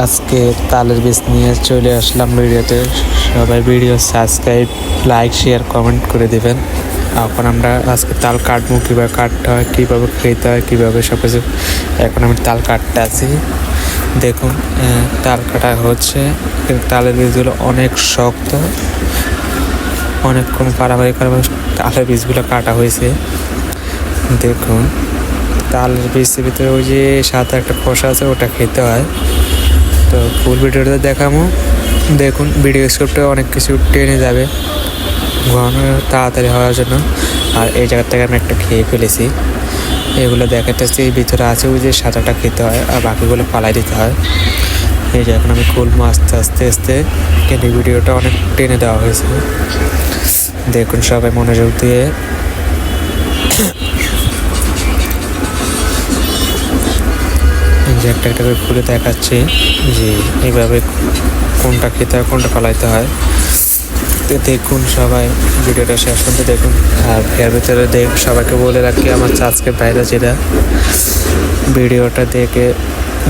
আজকে তালের বীজ নিয়ে চলে আসলাম ভিডিওতে। সবাই video subscribe, like, share, comment করে দেবেন। এখন আমরা আজকে তাল কাটবো, কীভাবে কাটতে হয়, কীভাবে খেতে হয়, কীভাবে সব কিছু। এখন আমি তাল কাটতে আছি। দেখুন, তাল কাটা হচ্ছে, কিন্তু তালের বীজগুলো অনেক শক্ত, অনেকক্ষণ পাড়াপাড়ি করে তালের বীজগুলো কাটা হয়েছে। দেখুন, তালের বীজের ভিতরে ওই যে সাথে একটা খোসা আছে, ওটা খেতে হয়। তো ফুল ভিডিওটা দেখাবো। দেখুন, ভিডিও স্ক্রিপ্টে অনেক কিছু টেনে যাবে ঘন তাড়াতাড়ি হওয়ার জন্য। আর এই জায়গা থেকে আমি একটা খেয়ে ফেলেছি। এগুলো দেখাতেছি ভিতরে আছে, ওই যে সাদাটা খেতে হয় আর বাকিগুলো পালাই দিতে হয়। এই যে এখন আমি খুলবো আস্তে আস্তে আস্তে, কিন্তু ভিডিওটা অনেক টেনে দেওয়া হয়েছে। দেখুন, সবাই মনোযোগ দিয়ে। যে একটা একটা করে খুলে দেখাচ্ছি যে এইভাবে কোনটা খেতে হয়, কোনটা পালাইতে হয়। তো দেখুন, সবাই ভিডিওটা শেষ করতে দেখুন। আর এর ভিতরে সবাইকে বলে রাখি, আমার সাবস্ক্রাইব ভাইরা যেটা ভিডিওটা দেখে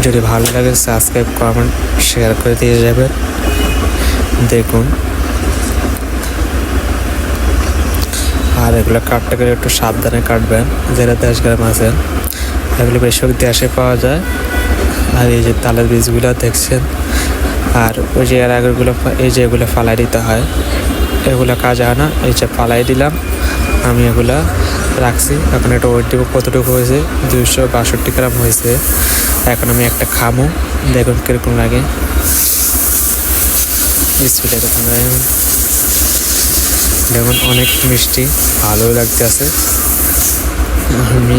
যদি ভালো লাগে সাবস্ক্রাইব, কমেন্ট, শেয়ার করে দিয়ে যাবেন। দেখুন, আর এগুলো কাটতে গেলে একটু সাবধানে কাটবেন, যারা দেশ গ্রাম আছেন। এগুলো বেশিরভাগ দেশে পাওয়া যায়। আর এই যে তালের বীজগুলো দেখছেন, আর ওই যে এর আগেরগুলো, এই যে এগুলো ফালাই দিতে হয়, এগুলো কাজ হয় না। এই যে ফালাই দিলাম আমি, এগুলা রাখছি। এখন একটা ওয়েট দেবো কতটুকু হয়েছে, 262 গ্রাম হয়েছে। এখন আমি একটা খামো, দেখুন কীরকম লাগে। দেখুন, অনেক মিষ্টি, ভালোই লাগতেছে। আমি